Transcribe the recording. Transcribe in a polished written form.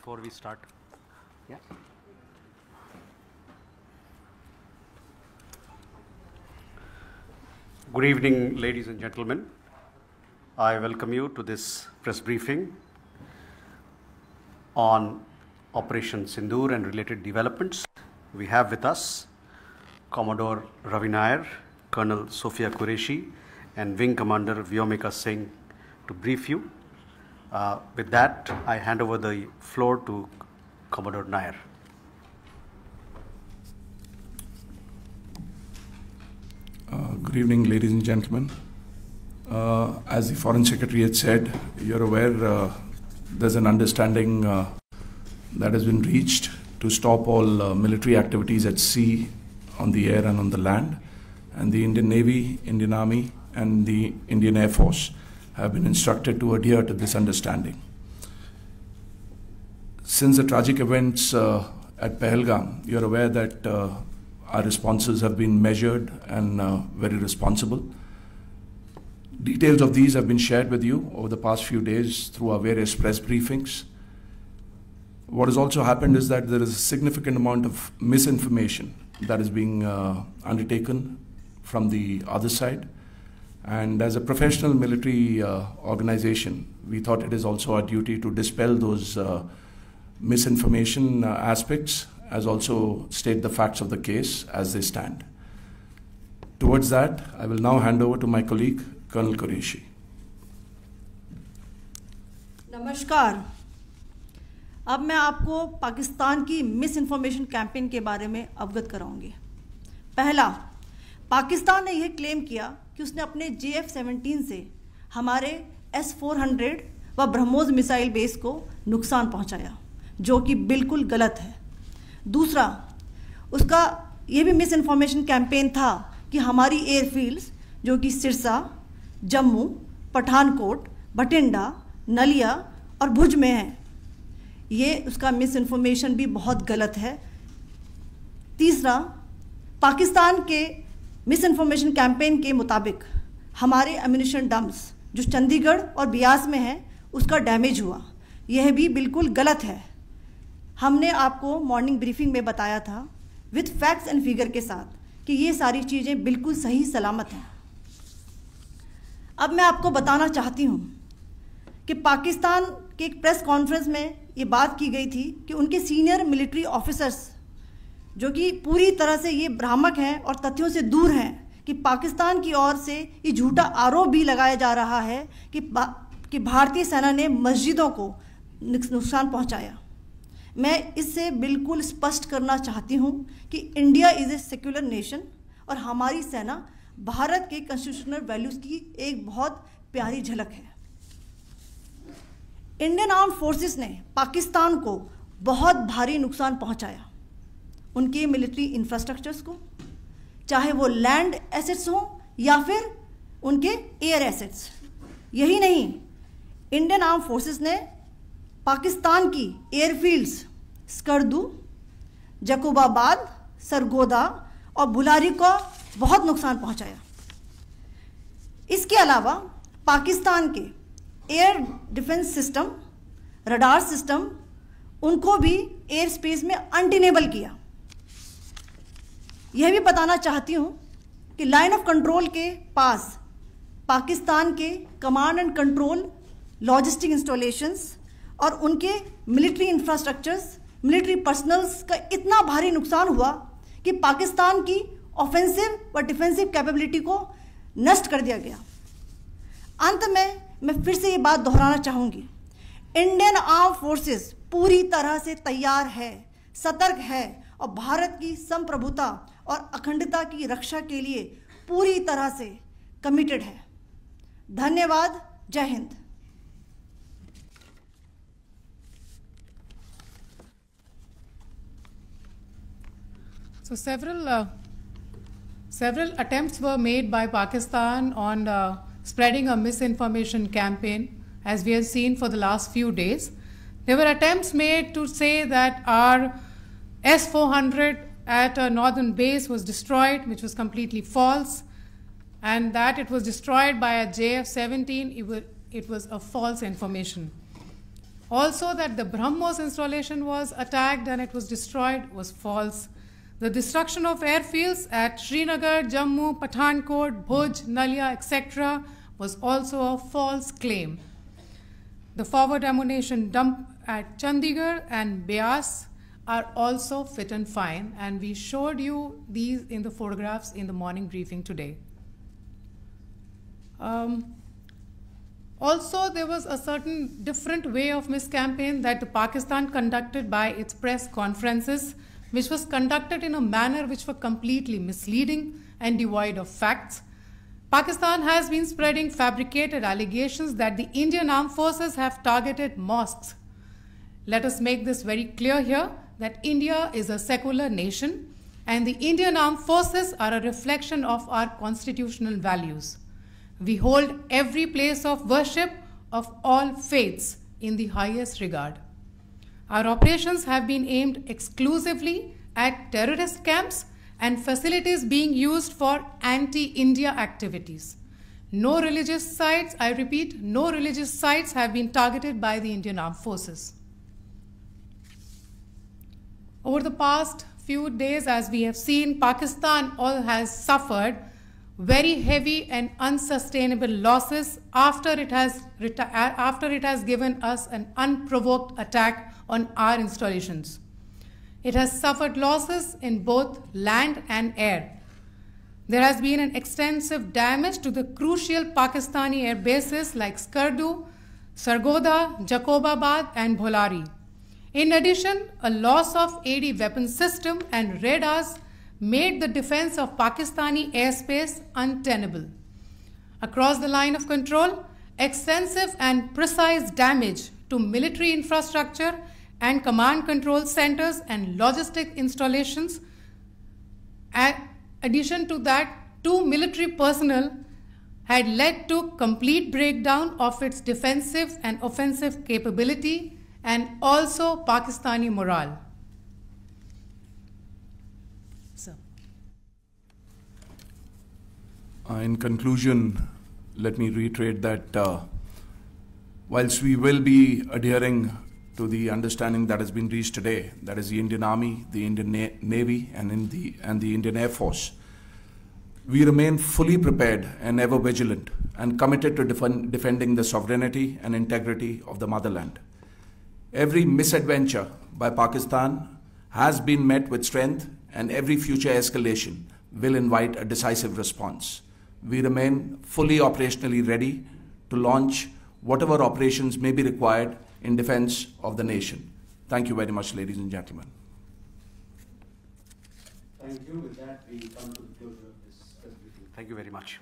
before we start. Yeah. Good evening, ladies and gentlemen. I welcome you to this press briefing on Operation Sindoor and related developments. We have with us Commodore Ravi Nair, Colonel Sophia Qureshi, and Wing Commander Vyomika Singh to brief you. With that, I hand over the floor to Commodore Nair. Good evening, ladies and gentlemen. As the Foreign Secretary had said, you're aware there's an understanding that has been reached to stop all military activities at sea, on the air and on the land. And the Indian Navy, Indian Army and the Indian Air Force have been instructed to adhere to this understanding. Since the tragic events at Pahalgam, you're aware that our responses have been measured and very responsible. Details of these have been shared with you over the past few days through our various press briefings. What has also happened is that there is a significant amount of misinformation that is being undertaken from the other side. And as a professional military organization, we thought it is also our duty to dispel those misinformation aspects, as also state the facts of the case as they stand. Towards that, I will now hand over to my colleague, Colonel Qureshi. नमस्कार। अब मैं आपको पाकिस्तान की miss information campaign के बारे में अवगत कराऊंगी। पहला, पाकिस्तान ने यह क्लेम किया कि उसने अपने JF-17 से हमारे S-400 व ब्रह्मोस मिसाइल बेस को नुकसान पहुंचाया, जो कि बिल्कुल गलत है। दूसरा, उसका यह भी मिस इन्फॉर्मेशन कैंपेन था कि हमारी एयरफील्ड्स जो कि सिरसा, जम्मू, पठानकोट, बठिंडा, नलिया और भुज में हैं, ये उसका मिस इन्फॉर्मेशन भी बहुत गलत है। तीसरा, पाकिस्तान के मिस इन्फॉर्मेशन कैंपेन के मुताबिक हमारे एम्यूनिशन डम्प्स जो चंडीगढ़ और बियास में हैं उसका डैमेज हुआ, यह भी बिल्कुल गलत है। हमने आपको मॉर्निंग ब्रीफिंग में बताया था विद फैक्ट्स एंड फिगर के साथ कि ये सारी चीज़ें बिल्कुल सही सलामत हैं। अब मैं आपको बताना चाहती हूँ कि पाकिस्तान के एक प्रेस कॉन्फ्रेंस में ये बात की गई थी कि उनके सीनियर मिलिट्री ऑफिसर्स जो कि पूरी तरह से ये भ्रामक हैं और तथ्यों से दूर हैं कि पाकिस्तान की ओर से ये झूठा आरोप भी लगाया जा रहा है कि भारतीय सेना ने मस्जिदों को नुकसान पहुंचाया। मैं इससे बिल्कुल स्पष्ट करना चाहती हूं कि India is a secular nation और हमारी सेना भारत के कॉन्स्टिट्यूशनल वैल्यूज़ की एक बहुत प्यारी झलक है। इंडियन आर्म फोर्सेस ने पाकिस्तान को बहुत भारी नुकसान पहुंचाया, उनके मिलिट्री इंफ्रास्ट्रक्चर्स को, चाहे वो लैंड एसेट्स हों या फिर उनके एयर एसेट्स। यही नहीं, इंडियन आर्म फोर्सेस ने पाकिस्तान की एयरफील्ड्स स्कर्दू, जकूबाबाद, सरगोदा और बुलारी को बहुत नुकसान पहुंचाया। इसके अलावा पाकिस्तान के air defence system, radar system, उनको भी एयर स्पेस में अनटेनेबल किया। यह भी बताना चाहती हूँ कि लाइन ऑफ कंट्रोल के पास पाकिस्तान के command and control logistic installations और उनके मिलिट्री इंफ्रास्ट्रक्चर्स, मिलिट्री पर्सनल्स का इतना भारी नुकसान हुआ कि पाकिस्तान की ऑफेंसिव व डिफेंसिव कैपेबिलिटी को नष्ट कर दिया गया। अंत में मैं फिर से ये बात दोहराना चाहूँगी, इंडियन आर्म फोर्सेस पूरी तरह से तैयार है, सतर्क है और भारत की संप्रभुता और अखंडता की रक्षा के लिए पूरी तरह से कमिटेड है। धन्यवाद। जय Hind. So several attempts were made by Pakistan on spreading a misinformation campaign, as we have seen for the last few days. There were attempts made to say that our S-400 at a northern base was destroyed, which was completely false, and that it was destroyed by a JF-17. It was a false information. Also, that the BrahMos installation was attacked and it was destroyed was false. The destruction of airfields at Srinagar, Jammu, Pathankot, Bhuj, Nalia, etc. was also a false claim. The forward ammunition dump at Chandigarh and Beas are also fit and fine, and we showed you these in the photographs in the morning briefing today. Also, there was a certain different way of miscampaign that the Pakistan conducted by its press conferences, which was conducted in a manner which were completely misleading and devoid of facts. Pakistan has been spreading fabricated allegations that the Indian armed forces have targeted mosques. Let us make this very clear here that India is a secular nation and the Indian armed forces are a reflection of our constitutional values. We hold every place of worship of all faiths in the highest regard. Our operations have been aimed exclusively at terrorist camps and facilities being used for anti-India activities. No religious sites, I repeat, no religious sites have been targeted by the Indian armed forces. Over the past few days, as we have seen, Pakistan has suffered very heavy and unsustainable losses after it has given us an unprovoked attack on our installations. It has suffered losses in both land and air. There has been an extensive damage to the crucial Pakistani air bases like Skardu, Sargodha, Jacobabad and Bholari. In addition, a loss of AD weapon system and radars made the defense of Pakistani airspace untenable. Across the line of control, extensive and precise damage to military infrastructure and command control centers and logistic installations. In addition to that, 2 military personnel had led to complete breakdown of its defensive and offensive capability and also Pakistani morale. In conclusion, let me reiterate that whilst we will be adhering to the understanding that has been reached today, that is the Indian Army, the Indian Navy, and the Indian Air Force, we remain fully prepared and ever vigilant and committed to defending the sovereignty and integrity of the motherland. Every misadventure by Pakistan has been met with strength, and every future escalation will invite a decisive response. We remain fully operationally ready to launch whatever operations may be required in defense of the nation. Thank you very much, ladies and gentlemen. Thank you. With that, we come to the closure of this presentation. Thank you very much.